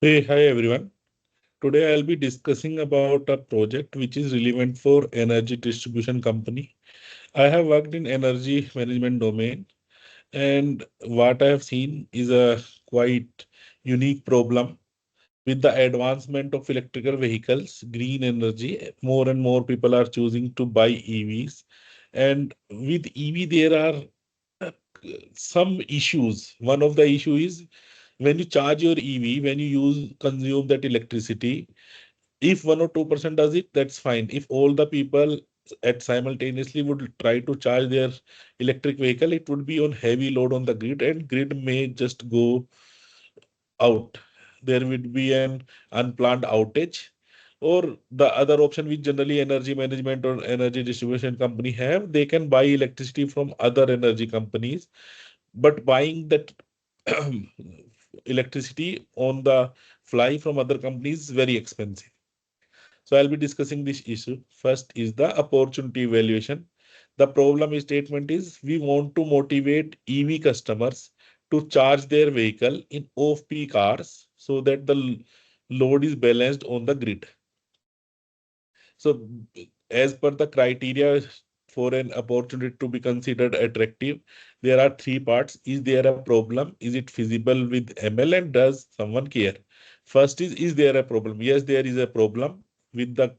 Hey, hi everyone. Today I'll be discussing about a project which is relevant for energy distribution company. I have worked in energy management domain, and what I have seen is a quite unique problem with the advancement of electrical vehicles, green energy. More and more people are choosing to buy EVs, and with EV there are uh, some issues. One of the issue is when you charge your EV, when you use consume that electricity, if 1 or 2% does it, that's fine. If all the people at simultaneously would try to charge their electric vehicle, it would be on heavy load on the grid, and grid may just go out. There would be an unplanned outage. Or the other option which generally energy management or energy distribution company have, they can buy electricity from other energy companies, but buying that electricity on the fly from other companies is very expensive. So I'll be discussing this issue. First is the opportunity evaluation. The problem statement is we want to motivate EV customers to charge their vehicle in off-peak hours so that the load is balanced on the grid. So as per the criteria for an opportunity to be considered attractive, there are three parts. Is there a problem? Is it feasible with ML, and does someone care? First is there a problem? Yes, there is a problem with the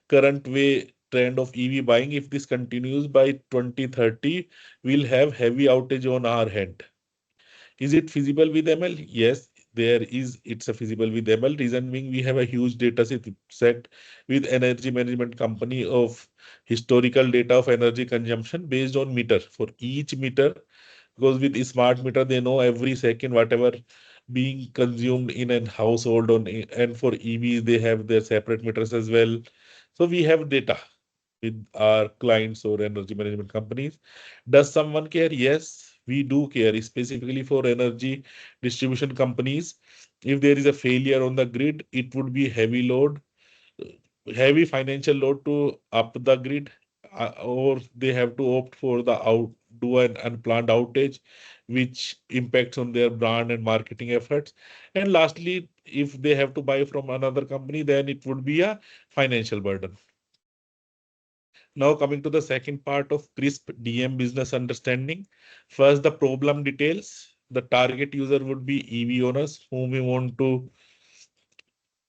current way trend of EV buying. If this continues by 2030, we'll have heavy outage on our hand. Is it feasible with ML? Yes, there is. It's a feasible with ML. Reason being, we have a huge data set with energy management company of historical data of energy consumption based on meter. For each meter, because with a smart meter, they know every second whatever being consumed in a household on, and for EVs, they have their separate meters as well. So we have data with our clients or energy management companies. Does someone care? Yes, we do care, specifically for energy distribution companies. If there is a failure on the grid, it would be heavy load, heavy financial load to up the grid, or they have to opt for the out do an unplanned outage, which impacts on their brand and marketing efforts. And lastly, if they have to buy from another company, then it would be a financial burden. Now coming to the second part of CRISP DM business understanding. First, the problem details. The target user would be EV owners whom we want to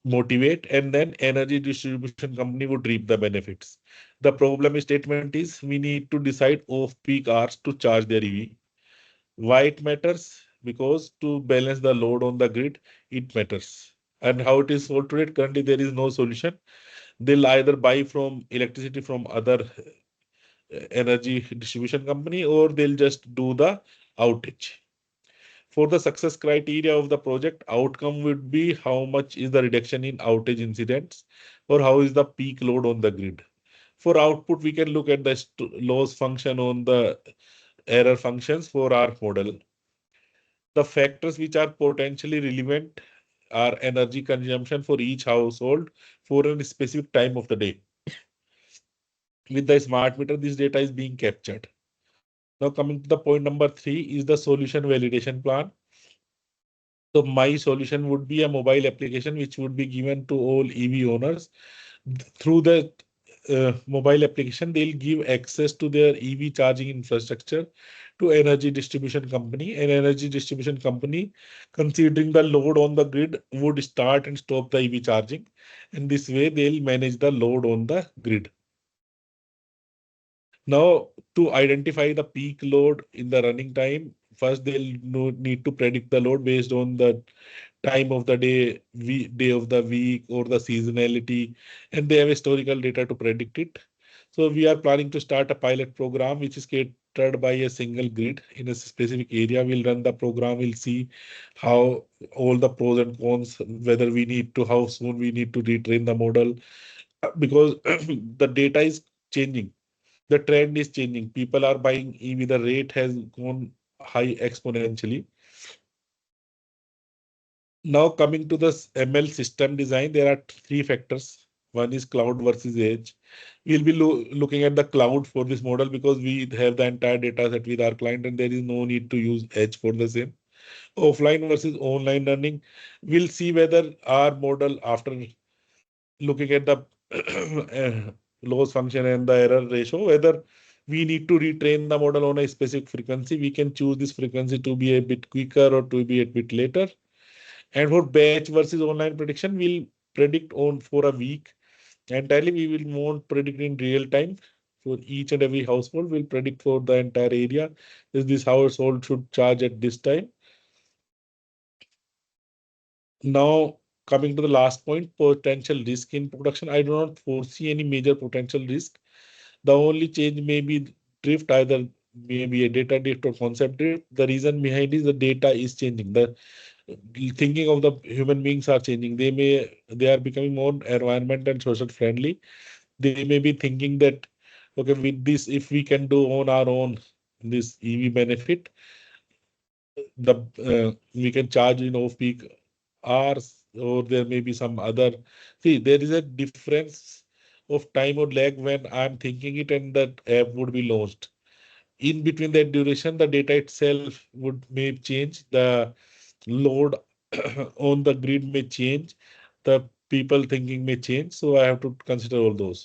motivate, and then energy distribution company would reap the benefits. The problem statement is we need to decide off-peak hours to charge their EV. Why it matters? Because to balance the load on the grid, it matters. And how it is solved today, currently there is no solution. They'll either buy from electricity from other energy distribution company, or they'll just do the outage. For the success criteria of the project, outcome would be how much is the reduction in outage incidents, or how is the peak load on the grid. For output, we can look at the loss function on the error functions for our model. The factors which are potentially relevant are energy consumption for each household for a specific time of the day. With the smart meter, this data is being captured. Now coming to the point number three is the solution validation plan. So my solution would be a mobile application which would be given to all EV owners. Through the mobile application, they'll give access to their EV charging infrastructure to energy distribution company. And energy distribution company, considering the load on the grid, would start and stop the EV charging. And this way, they'll manage the load on the grid. Now, to identify the peak load in the running time, first they'll need to predict the load based on the time of the day, day of the week, or the seasonality, and they have historical data to predict it. So we are planning to start a pilot program which is catered by a single grid in a specific area. We'll run the program. We'll see how all the pros and cons, whether we need to, how soon we need to retrain the model, because the data is changing, the trend is changing. People are buying EV, the rate has gone high exponentially. Now coming to this ML system design, there are three factors. One is cloud versus edge. We'll be looking at the cloud for this model because we have the entire data set with our client and there is no need to use edge for the same. offline versus online learning. We'll see whether our model, after looking at the loss function and the error ratio, whether we need to retrain the model on a specific frequency. We can choose this frequency to be a bit quicker or to be a bit later. And for batch versus online prediction, we'll predict on for a week. Entirely, we will won't predict in real time for each and every household. We'll predict for the entire area. This household should charge at this time. Now, coming to the last point, potential risk in production. I do not foresee any major potential risk. The only change may be drift, either maybe a data drift or concept drift. The reason behind is the data is changing. The thinking of the human beings are changing. They are becoming more environment and social friendly. They may be thinking that, okay, with this, if we can do on our own this EV benefit, the we can charge in off-peak hours, or there may be some other. See, there is a difference of time or lag when I'm thinking it and that app would be launched. In between that duration, the data itself would may change. The load on the grid may change. The people thinking may change. So I have to consider all those.